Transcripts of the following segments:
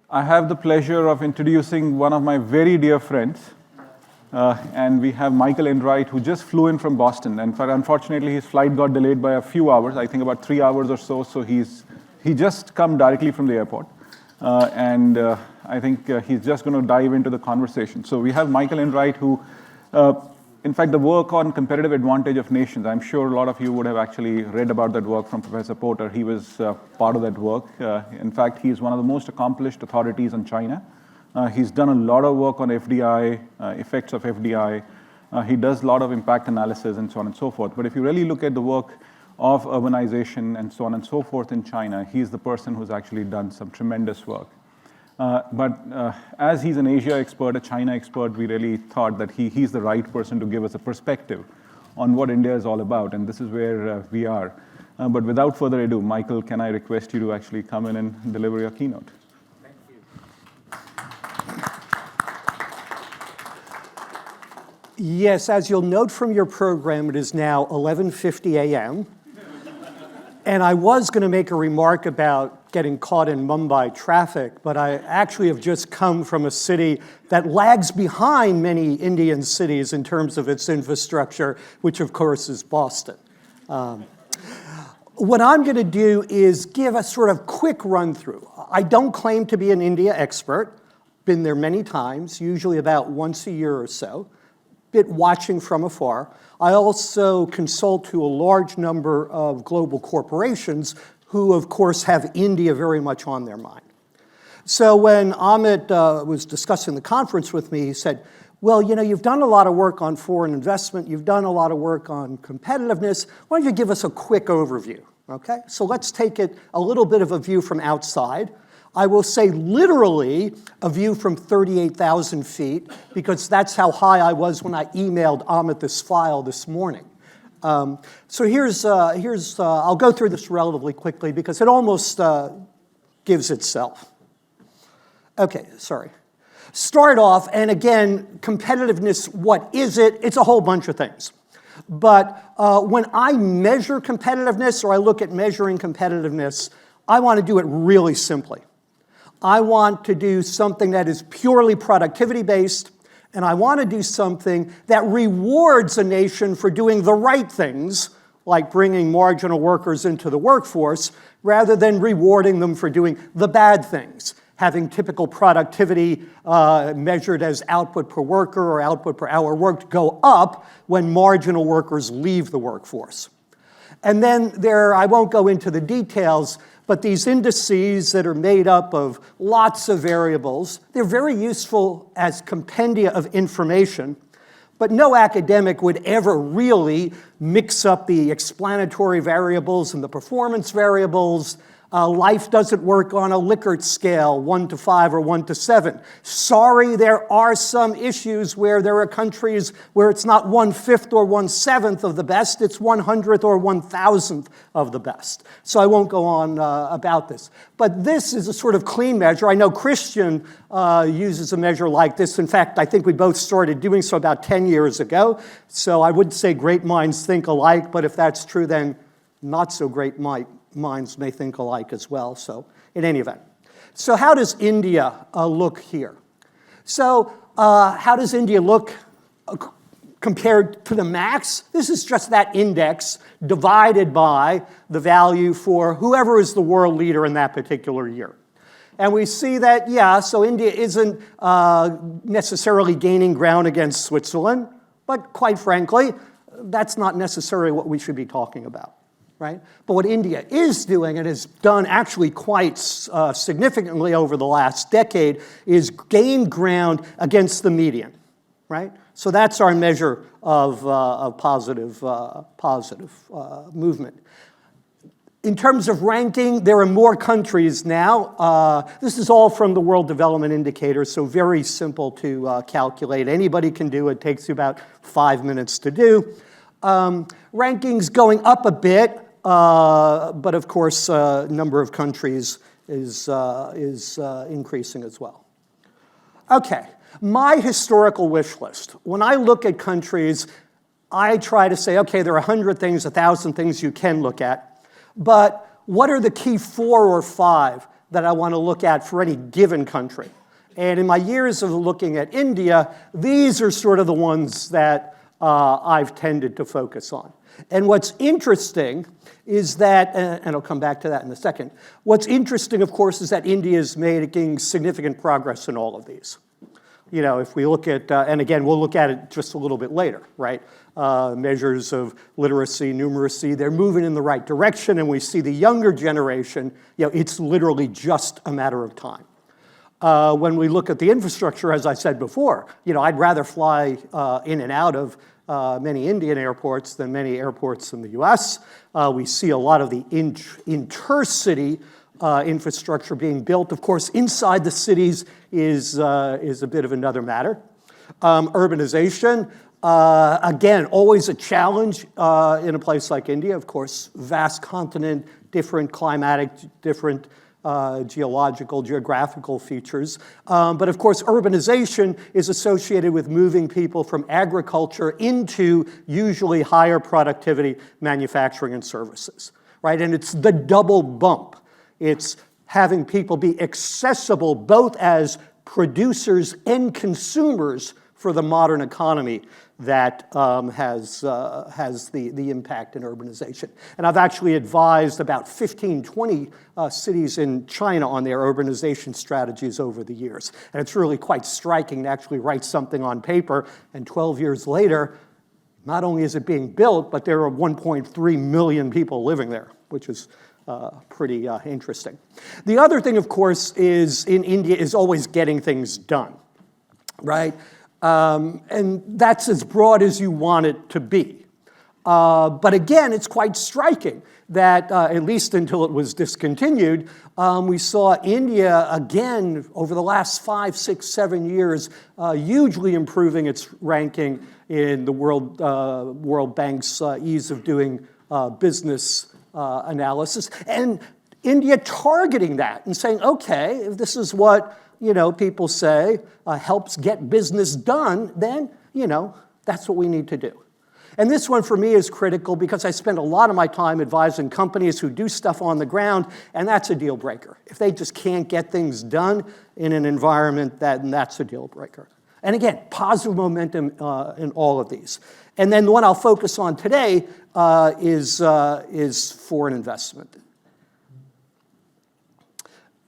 I have the pleasure of introducing one of my very dear friends. And we have Michael Enright, who just flew in from Boston. And unfortunately, his flight got delayed by a few hours, I think about 3 hours or so. So he just come directly from the airport. I think he's just going to dive into the conversation. So we have Michael Enright, who, in fact, the work on competitive advantage of nations, I'm sure a lot of you would have actually read about that work from Professor Porter. He was part of that work. In fact, he's one of the most accomplished authorities on China. He's done a lot of work on FDI, effects of FDI. He does a lot of impact analysis and so on and so forth. But if you really look at the work of urbanization and so on and so forth in China, he's the person who's actually done some tremendous work. As he's an Asia expert, a China expert, we really thought that he's the right person to give us a perspective on what India is all about, and this is where we are. But without further ado, Michael, can I request you to actually come in and deliver your keynote? Thank you. Yes, as you'll note from your program, it is now 11:50 a.m. And I was going to make a remark about getting caught in Mumbai traffic, but I actually have just come from a city that lags behind many Indian cities in terms of its infrastructure, which of course is Boston. What I'm going to do is give a sort of quick run through. I don't claim to be an India expert, been there many times, usually about once a year or so, bit watching from afar. I also consult to a large number of global corporations who, of course, have India very much on their mind. So when Amit was discussing the conference with me, he said, well, you know, you've done a lot of work on foreign investment, you've done a lot of work on competitiveness, why don't you give us a quick overview, okay? So let's take it a little bit of a view from outside. I will say literally a view from 38,000 feet, because that's how high I was when I emailed Amit this file this morning. So I'll go through this relatively quickly because it almost gives itself. Okay, sorry. Start off, and again, competitiveness, what is it? It's a whole bunch of things. But when I measure competitiveness or I look at measuring competitiveness, I want to do it really simply. I want to do something that is purely productivity-based, and I want to do something that rewards a nation for doing the right things, like bringing marginal workers into the workforce, rather than rewarding them for doing the bad things, having typical productivity measured as output per worker or output per hour worked go up when marginal workers leave the workforce. And then I won't go into the details, but these indices that are made up of lots of variables, they're very useful as compendia of information, but no academic would ever really mix up the explanatory variables and the performance variables. Life doesn't work on a Likert scale, 1 to 5 or 1 to 7. Sorry, there are some issues where there are countries where it's not 1/5 or 1/7 of the best, it's 100th or 1,000th of the best. So I won't go on about this. But this is a sort of clean measure. I know Christian uses a measure like this. In fact, I think we both started doing so about 10 years ago. So I would say great minds think alike, but if that's true, then not so great minds may think alike as well, so in any event. So how does India look here? So how does India look compared to the max? This is just that index divided by the value for whoever is the world leader in that particular year. And we see that, yeah, so India isn't necessarily gaining ground against Switzerland, but quite frankly, that's not necessarily what we should be talking about. Right? But what India is doing, and has done actually quite significantly over the last decade, is gain ground against the median. Right? So that's our measure of positive movement. In terms of ranking, there are more countries now. This is all from the World Development Indicator, so very simple to calculate. Anybody can do it. It takes you about 5 minutes to do. Rankings going up a bit. But of course, number of countries is increasing as well. Okay, my historical wish list. When I look at countries, I try to say, okay, there are 100 things, 1,000 things you can look at, but what are the key 4 or 5 that I want to look at for any given country. And in my years of looking at India, these are sort of the ones that I've tended to focus on. And what's interesting is that, and I'll come back to that in a second, what's interesting, of course, is that India is making significant progress in all of these. You know, if we look at, and again, we'll look at it just a little bit later, right? Measures of literacy, numeracy, they're moving in the right direction, and we see the younger generation, you know, it's literally just a matter of time. When we look at the infrastructure, as I said before, you know, I'd rather fly in and out of many Indian airports than many airports in the US. We see a lot of the intercity infrastructure being built. Of course, inside the cities is a bit of another matter. Urbanization, again, always a challenge in a place like India. Of course, vast continent, different climatic, different geographical features. But of course, urbanization is associated with moving people from agriculture into usually higher productivity manufacturing and services, right? And it's the double bump. It's having people be accessible both as producers and consumers for the modern economy that has the impact in urbanization. And I've actually advised about 15, 20 cities in China on their urbanization strategies over the years. And it's really quite striking to actually write something on paper, and 12 years later, not only is it being built, but there are 1.3 million people living there, which is pretty interesting. The other thing, of course, is in India is always getting things done, right? And that's as broad as you want it to be. But again, it's quite striking that, at least until it was discontinued, we saw India, again, over the last 5, 6, 7 years, hugely improving its ranking in the World Bank's ease of doing business analysis. And India targeting that and saying, okay, if this is what people say helps get business done, then, that's what we need to do. And this one for me is critical because I spend a lot of my time advising companies who do stuff on the ground, and that's a deal breaker. If they just can't get things done in an environment, then that's a deal breaker. And again, positive momentum in all of these. And then the one I'll focus on today is foreign investment.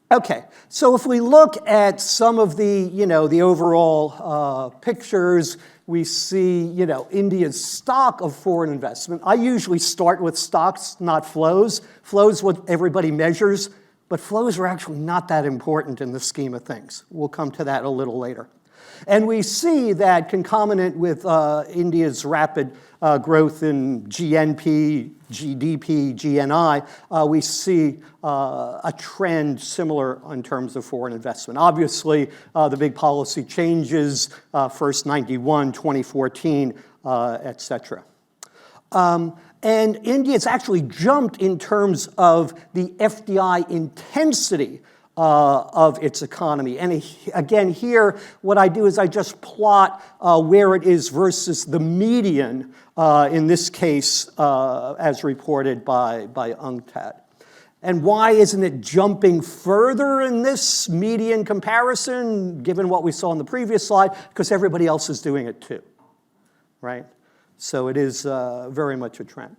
Okay, so if we look at some of the, the overall pictures, we see, India's stock of foreign investment. I usually start with stocks, not flows. Flows what everybody measures, but flows are actually not that important in the scheme of things. We'll come to that a little later. And we see that concomitant with India's rapid growth in GNP, GDP, GNI, we see a trend similar in terms of foreign investment. Obviously, the big policy changes, first 91, 2014, et cetera. And India's actually jumped in terms of the FDI intensity of its economy. And again, here, what I do is I just plot where it is versus the median, in this case, as reported by UNCTAD. And why isn't it jumping further in this median comparison, given what we saw in the previous slide? Because everybody else is doing it too, right? So it is very much a trend.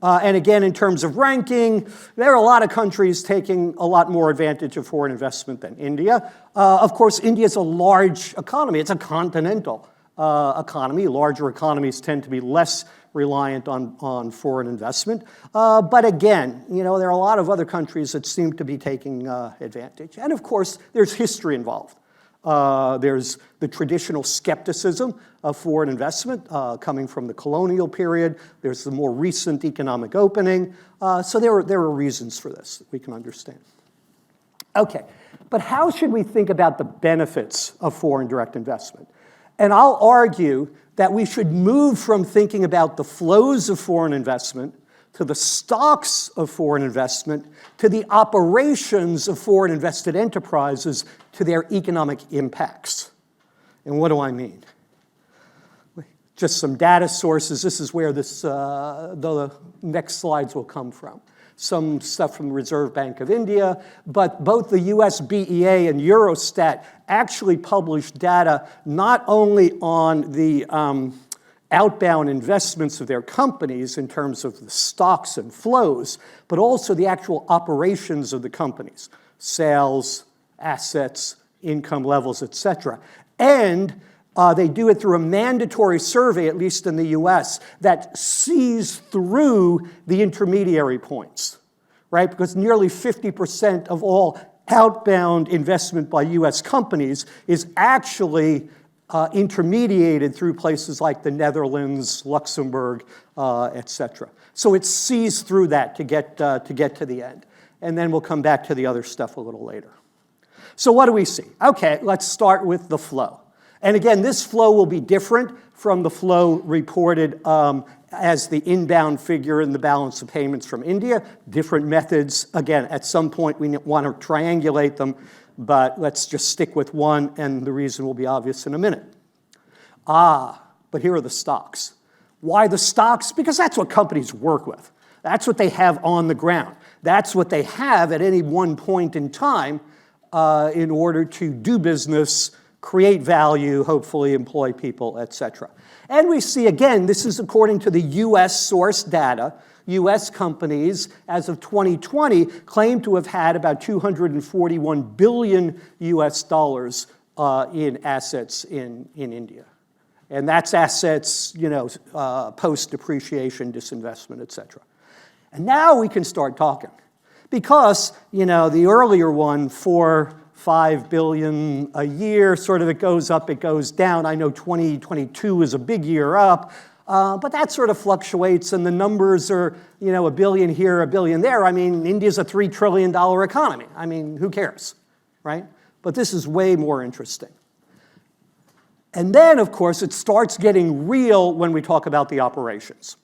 And again, in terms of ranking, there are a lot of countries taking a lot more advantage of foreign investment than India. Of course, India is a large economy. It's a continental economy. Larger economies tend to be less reliant on foreign investment. But again, there are a lot of other countries that seem to be taking advantage. And of course, there's history involved. There's the traditional skepticism of foreign investment coming from the colonial period. There's the more recent economic opening. So there are reasons for this that we can understand. Okay, but how should we think about the benefits of foreign direct investment? And I'll argue that we should move from thinking about the flows of foreign investment to the stocks of foreign investment, to the operations of foreign invested enterprises, to their economic impacts. And what do I mean? Just some data sources. This is where the next slides will come from. some stuff from the Reserve Bank of India, but both the US BEA and Eurostat actually published data not only on the outbound investments of their companies in terms of the stocks and flows, but also the actual operations of the companies, sales, assets, income levels, et cetera. And they do it through a mandatory survey, at least in the US, that sees through the intermediary points, right? Because nearly 50% of all outbound investment by US companies is actually intermediated through places like the Netherlands, Luxembourg, et cetera. So it sees through that to get to the end. And then we'll come back to the other stuff a little later. So what do we see? Okay, let's start with the flow. And again, this flow will be different from the flow reported as the inbound figure in the balance of payments from India. Different methods. Again, at some point we want to triangulate them, but let's just stick with one, and the reason will be obvious in a minute. But here are the stocks. Why the stocks? Because that's what companies work with. That's what they have on the ground. That's what they have at any one point in time in order to do business, create value, hopefully employ people, et cetera. And we see, again, this is according to the US source data. US companies, as of 2020, claim to have had about $241 billion US dollars in assets in India. And that's assets, post-depreciation, disinvestment, et cetera. And now we can start talking. Because, the earlier one, 4-5 billion a year, sort of it goes up, it goes down. I know 2022 is a big year up, but that sort of fluctuates, and the numbers are, a billion here, a billion there. I mean, India's a $3 trillion economy. I mean, who cares, right? But this is way more interesting. And then, of course, it starts getting real when we talk about the operations.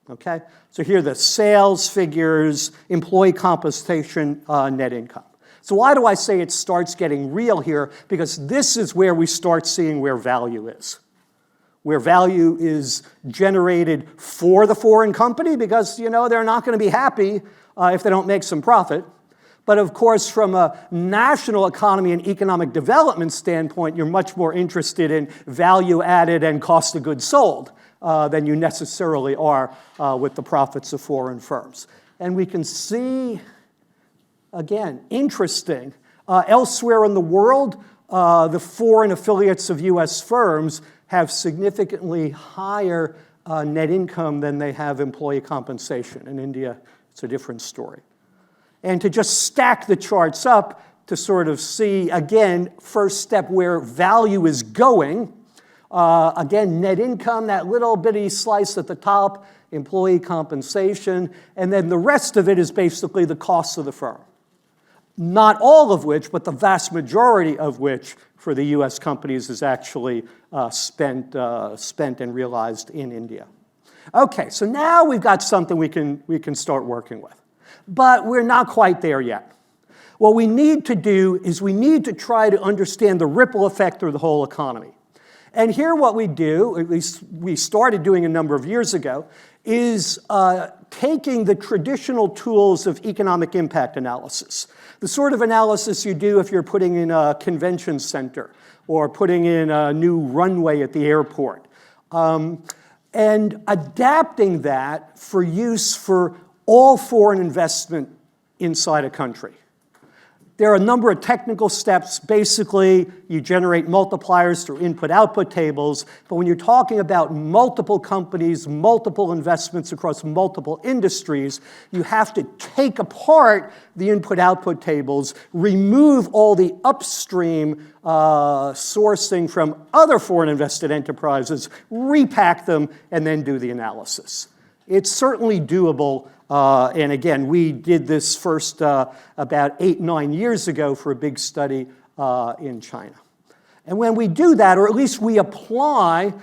Okay? So here are the sales figures, employee compensation, net income. So why do I say it starts getting real here? Because this is where we start seeing where value is. Where value is generated for the foreign company because, they're not going to be happy if they don't make some profit. But of course, from a national economy and economic development standpoint, you're much more interested in value added and cost of goods sold than you necessarily are with the profits of foreign firms. And we can see, again, interesting, elsewhere in the world, the foreign affiliates of US firms have significantly higher net income than they have employee compensation. In India, it's a different story. And to just stack the charts up to sort of see, again, first step where value is going. Again, net income, that little bitty slice at the top, employee compensation, and then the rest of it is basically the costs of the firm. Not all of which, but the vast majority of which for the US companies is actually spent and realized in India. Okay, so now we've got something we can start working with. But we're not quite there yet. What we need to do is we need to try to understand the ripple effect through the whole economy. And here what we do, at least we started doing a number of years ago, is taking the traditional tools of economic impact analysis. The sort of analysis you do if you're putting in a convention center or putting in a new runway at the airport. And adapting that for use for all foreign investment inside a country. There are a number of technical steps. Basically, you generate multipliers through input-output tables. But when you're talking about multiple companies, multiple investments across multiple industries, you have to take apart the input-output tables, remove all the upstream sourcing from other foreign invested enterprises, repack them, and then do the analysis. It's certainly doable. And again, we did this first about 8-9 years ago for a big study in China. And when we do that, or at least we apply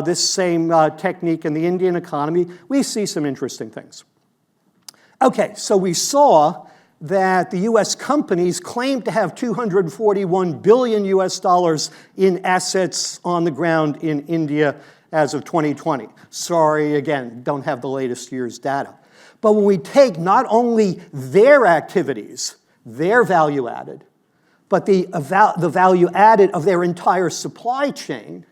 this same technique in the Indian economy, we see some interesting things. Okay, so we saw that the US companies claim to have $241 billion US dollars in assets on the ground in India as of 2020. Sorry, again, don't have the latest year's data. But when we take not only their activities, their value added, but the value added of their entire supply chain,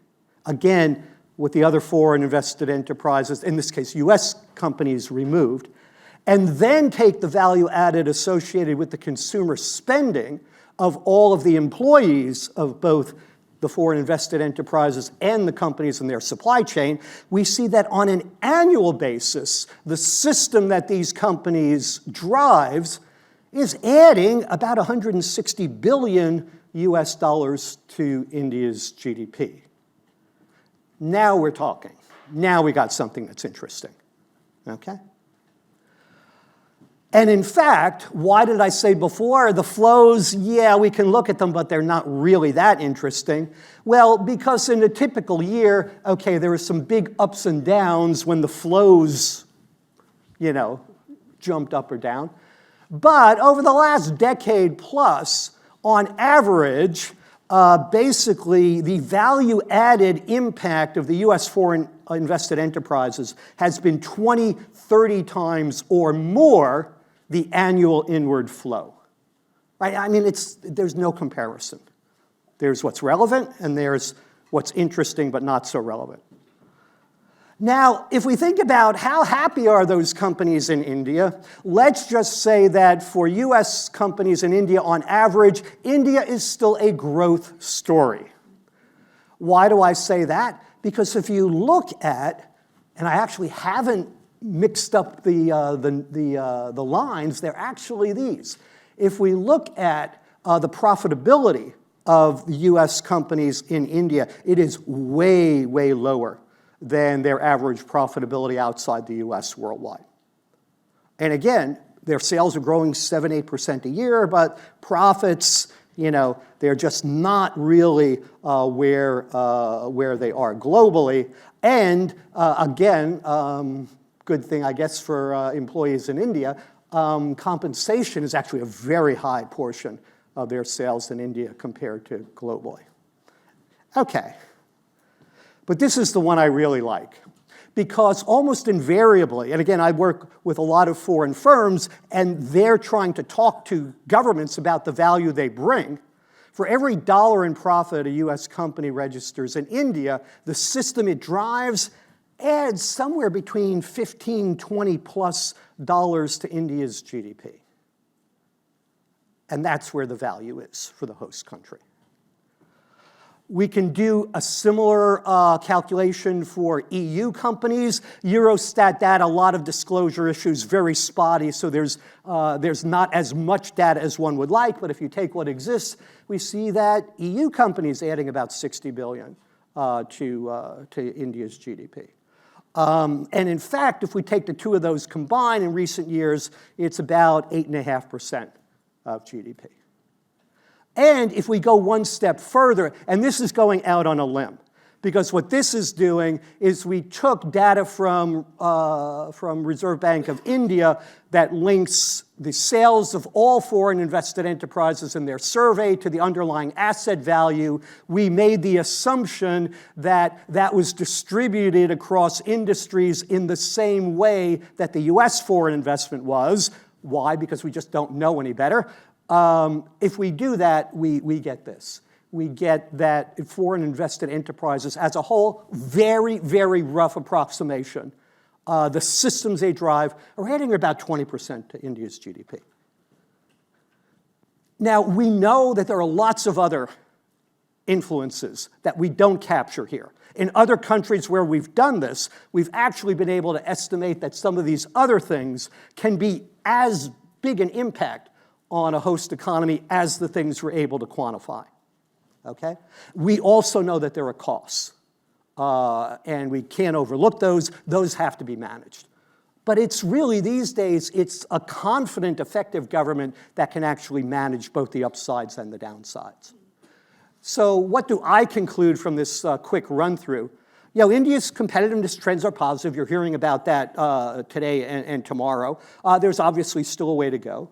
again, with the other foreign invested enterprises, in this case US companies removed, and then take the value added associated with the consumer spending of all of the employees of both the foreign invested enterprises and the companies in their supply chain, we see that on an annual basis, the system that these companies drives is adding about 160 billion US dollars to India's GDP. Now we're talking. Now we got something that's interesting, okay? And in fact, why did I say before the flows, yeah, we can look at them, but they're not really that interesting? Well, because in a typical year, okay, there are some big ups and downs when the flows, jumped up or down. But over the last decade plus, on average, basically the value added impact of the US foreign invested enterprises has been 20, 30 times or more the annual inward flow, right? I mean, there's no comparison. There's what's relevant and there's what's interesting but not so relevant. Now, if we think about how happy are those companies in India, let's just say that for US companies in India, on average, India is still a growth story. Why do I say that? Because if you look at, and I actually haven't mixed up the lines, they're actually these. If we look at the profitability of the US companies in India, it is way, way lower than their average profitability outside the US worldwide. And again, their sales are growing 7-8% a year, but profits, they're just not really where they are globally. And again, good thing, I guess, for employees in India, compensation is actually a very high portion of their sales in India compared to globally. Okay. But this is the one I really like, because almost invariably, and again, I work with a lot of foreign firms, and they're trying to talk to governments about the value they bring. For every dollar in profit a US company registers in India, the system it drives adds somewhere between 15, 20 plus dollars to India's GDP. And that's where the value is for the host country. We can do a similar calculation for EU companies. Eurostat data, a lot of disclosure issues, very spotty, so there's not as much data as one would like, but if you take what exists, we see that EU companies adding about 60 billion to India's GDP. And in fact, if we take the two of those combined in recent years, it's about 8.5% of GDP. And if we go one step further, and this is going out on a limb, because what this is doing is we took data from Reserve Bank of India that links the sales of all foreign invested enterprises in their survey to the underlying asset value. We made the assumption that that was distributed across industries in the same way that the US foreign investment was. Why? Because we just don't know any better. If we do that, we get this. We get that foreign invested enterprises as a whole, very, very rough approximation. The systems they drive are adding about 20% to India's GDP. Now, we know that there are lots of other influences that we don't capture here. In other countries where we've done this, we've actually been able to estimate that some of these other things can be as big an impact on a host economy as the things we're able to quantify, okay? We also know that there are costs, and we can't overlook those. Those have to be managed. But it's really, these days, it's a confident, effective government that can actually manage both the upsides and the downsides. So what do I conclude from this quick run-through? India's competitiveness trends are positive. You're hearing about that today and tomorrow. There's obviously still a way to go.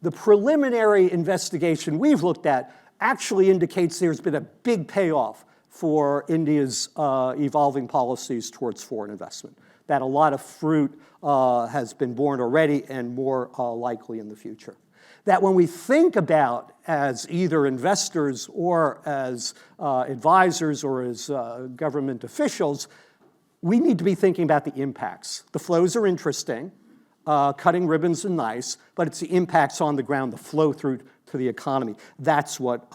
The preliminary investigation we've looked at actually indicates there's been a big payoff for India's evolving policies towards foreign investment. that a lot of fruit has been borne already and more likely in the future. That when we think about, as either investors or as advisors or as government officials, we need to be thinking about the impacts. The flows are interesting, cutting ribbons are nice, but it's the impacts on the ground, the flow through to the economy. That's what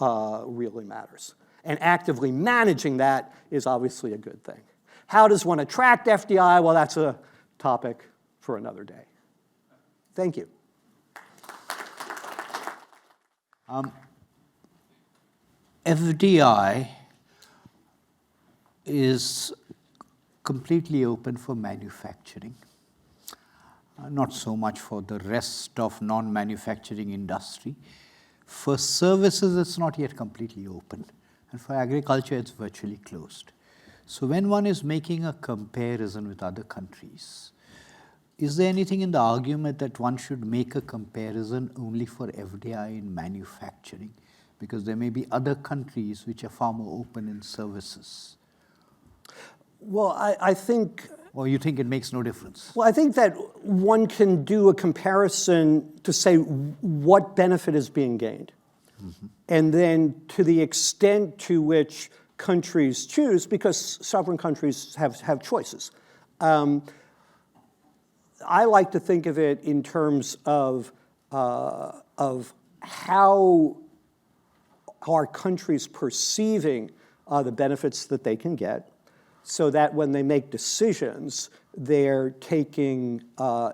really matters. And actively managing that is obviously a good thing. How does one attract FDI? Well, that's a topic for another day. Thank you. FDI is completely open for manufacturing, not so much for the rest of non-manufacturing industry. For services, it's not yet completely open, and for agriculture, it's virtually closed. So when one is making a comparison with other countries, is there anything in the argument that one should make a comparison only for FDI in manufacturing? Because there may be other countries which are far more open in services. Well, I think... Or you think it makes no difference? Well, I think that one can do a comparison to say what benefit is being gained. Mm-hmm. And then to the extent to which countries choose, because sovereign countries have choices. I like to think of it in terms of how are countries perceiving the benefits that they can get, so that when they make decisions, they're taking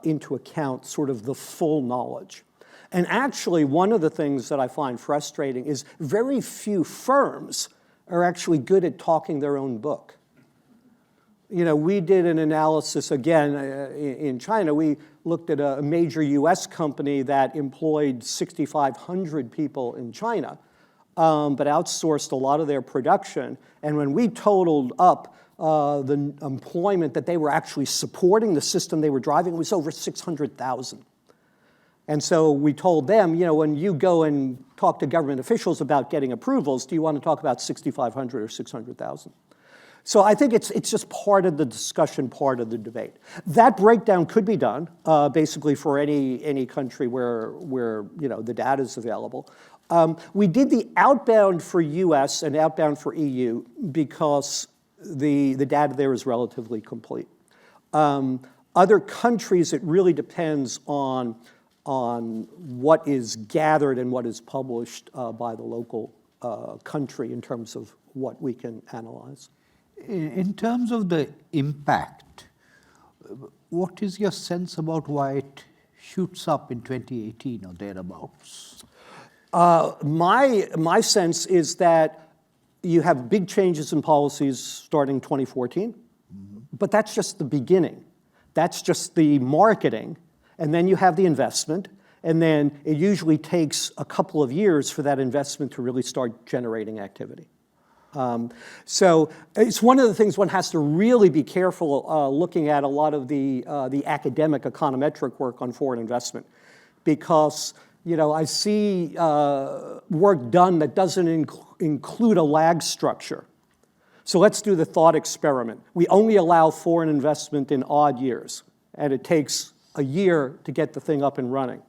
into account sort of the full knowledge. And actually, one of the things that I find frustrating is very few firms are actually good at talking their own book. You know, we did an analysis, again, in China. We looked at a major US company that employed 6,500 people in China, but outsourced a lot of their production. And when we totaled up the employment that they were actually supporting, the system they were driving, it was over 600,000. And so we told them, you know, when you go and talk to government officials about getting approvals, do you want to talk about 6,500 or 600,000? So I think it's just part of the discussion, part of the debate. That breakdown could be done basically for any country where you know the data is available. We did the outbound for US and outbound for EU because the data there is relatively complete. Other countries, it really depends on what is gathered and what is published by the local country in terms of what we can analyze. In terms of the impact, what is your sense about why it shoots up in 2018 or thereabouts? My sense is that you have big changes in policies starting 2014, but that's just the beginning. That's just the marketing, and then you have the investment, and then it usually takes a couple of years for that investment to really start generating activity. So it's one of the things one has to really be careful looking at a lot of the academic econometric work on foreign investment, because you know I see work done that doesn't include a lag structure. So let's do the thought experiment. We only allow foreign investment in odd years, and it takes a year to get the thing up and running.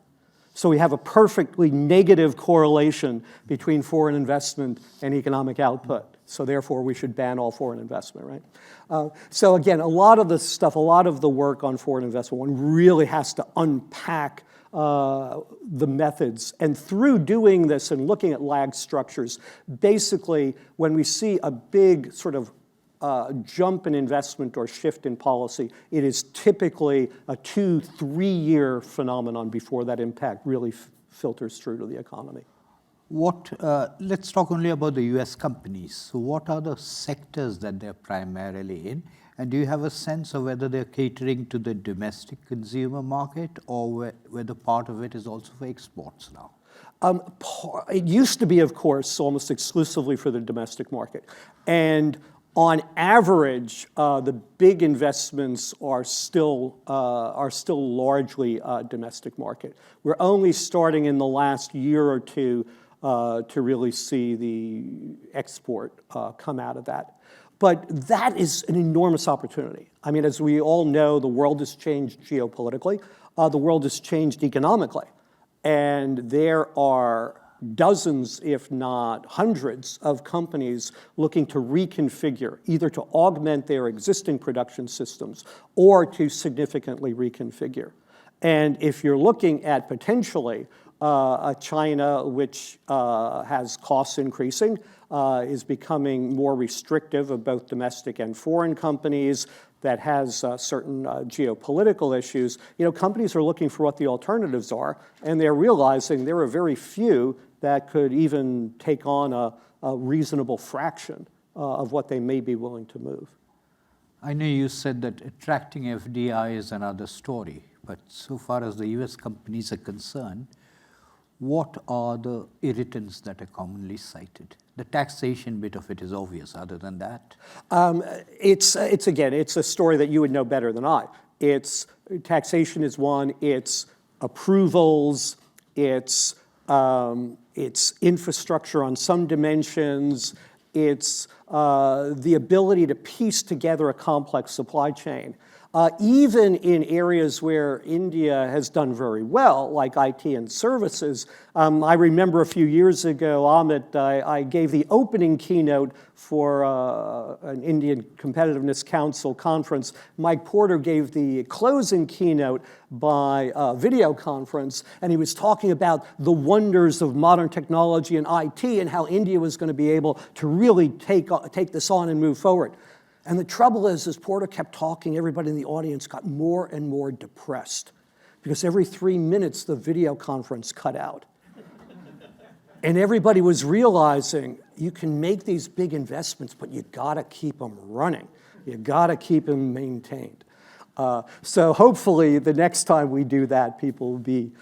So we have a perfectly negative correlation between foreign investment and economic output. So therefore, we should ban all foreign investment, right? So again, a lot of the stuff, a lot of the work on foreign investment, one really has to unpack the methods. And through doing this and looking at lag structures, basically, when we see a big sort of jump in investment or shift in policy, it is typically a 2-3 year phenomenon before that impact really filters through to the economy. Let's talk only about the US companies. So what are the sectors that they're primarily in? And do you have a sense of whether they're catering to the domestic consumer market or whether part of it is also for exports now? It used to be, of course, almost exclusively for the domestic market. And on average, the big investments are still largely domestic market. We're only starting in the last year or two to really see the export come out of that. But that is an enormous opportunity. I mean, as we all know, the world has changed geopolitically. The world has changed economically. And there are dozens, if not hundreds, of companies looking to reconfigure, either to augment their existing production systems or to significantly reconfigure. And if you're looking at potentially a China which has costs increasing, is becoming more restrictive of both domestic and foreign companies, that has certain geopolitical issues, companies are looking for what the alternatives are, and they're realizing there are very few that could even take on a reasonable fraction of what they may be willing to move. I know you said that attracting FDI is another story, but so far as the US companies are concerned, what are the irritants that are commonly cited? The taxation bit of it is obvious. Other than that, it's a story that you would know better than I. It's taxation is one. It's approvals. It's infrastructure on some dimensions. It's the ability to piece together a complex supply chain. Even in areas where India has done very well, like IT and services. I remember a few years ago, Amit, I gave the opening keynote for an Indian Competitiveness Council conference. Mike Porter gave the closing keynote by video conference, and he was talking about the wonders of modern technology and IT and how India was going to be able to really take this on and move forward. And the trouble is, as Porter kept talking, everybody in the audience got more and more depressed because every 3 minutes the video conference cut out. And everybody was realizing you can make these big investments, but you gotta keep them running. You gotta keep them maintained. So hopefully the next time we do that, people will be,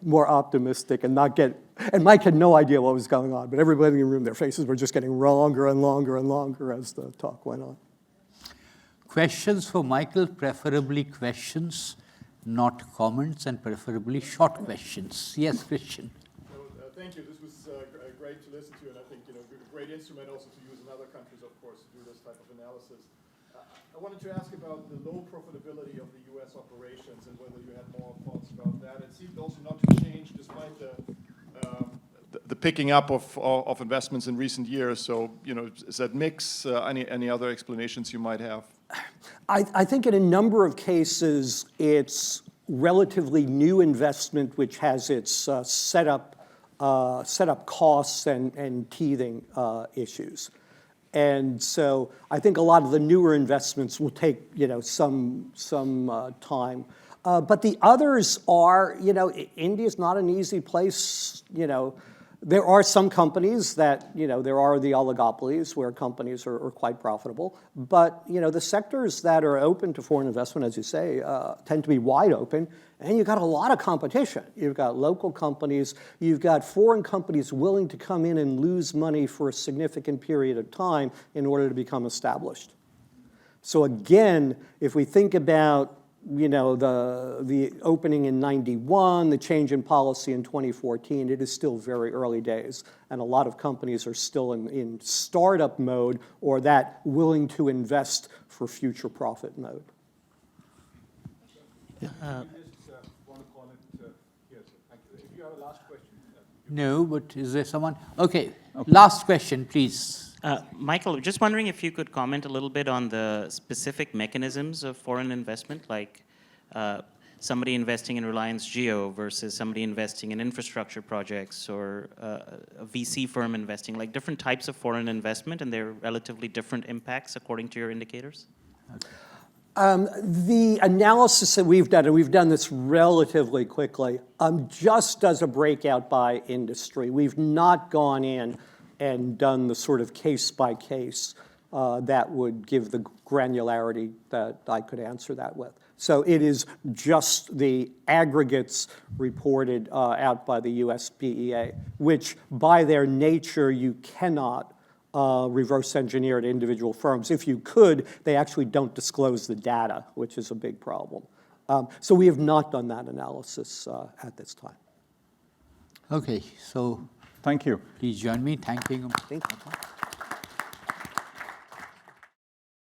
more optimistic and not get, and Mike had no idea what was going on, but everybody in the room, their faces were just getting longer and longer and longer as the talk went on. Questions for Michael, preferably questions, not comments, and preferably short questions. Yes, Christian. Thank you. This was great to listen to, and I think a great instrument also to use in other countries, of course, to do this type of analysis. I wanted to ask about the low profitability of the U.S. operations and whether you had more thoughts about that. It seemed also not to change despite the picking up of investments in recent years. So, is that mix? Any other explanations you might have? I think in a number of cases, it's relatively new investment which has its setup costs and teething issues. And so I think a lot of the newer investments will take some time. But the others are, India's not an easy place. There are some companies that, there are the oligopolies where companies are quite profitable. But, the sectors that are open to foreign investment, as you say, tend to be wide open. And you've got a lot of competition. You've got local companies. You've got foreign companies willing to come in and lose money for a significant period of time in order to become established. So again, if we think about the opening in '91, the change in policy in 2014, it is still very early days. And a lot of companies are still in startup mode or that willing to invest for future profit mode. No, but is there someone? Okay, last question, please. Michael, just wondering if you could comment a little bit on the specific mechanisms of foreign investment, like somebody investing in Reliance Jio versus somebody investing in infrastructure projects, or a VC firm investing, like different types of foreign investment and their relatively different impacts according to your indicators? Okay. The analysis that we've done, and we've done this relatively quickly, just does a breakout by industry. We've not gone in and done the sort of case-by-case that would give the granularity that I could answer that with. So it is just the aggregates reported out by the US BEA, which by their nature you cannot reverse engineer to individual firms. If you could, they actually don't disclose the data, which is a big problem. So we have not done that analysis at this time. Okay, so thank you. Please join me. Thank you. Thank you.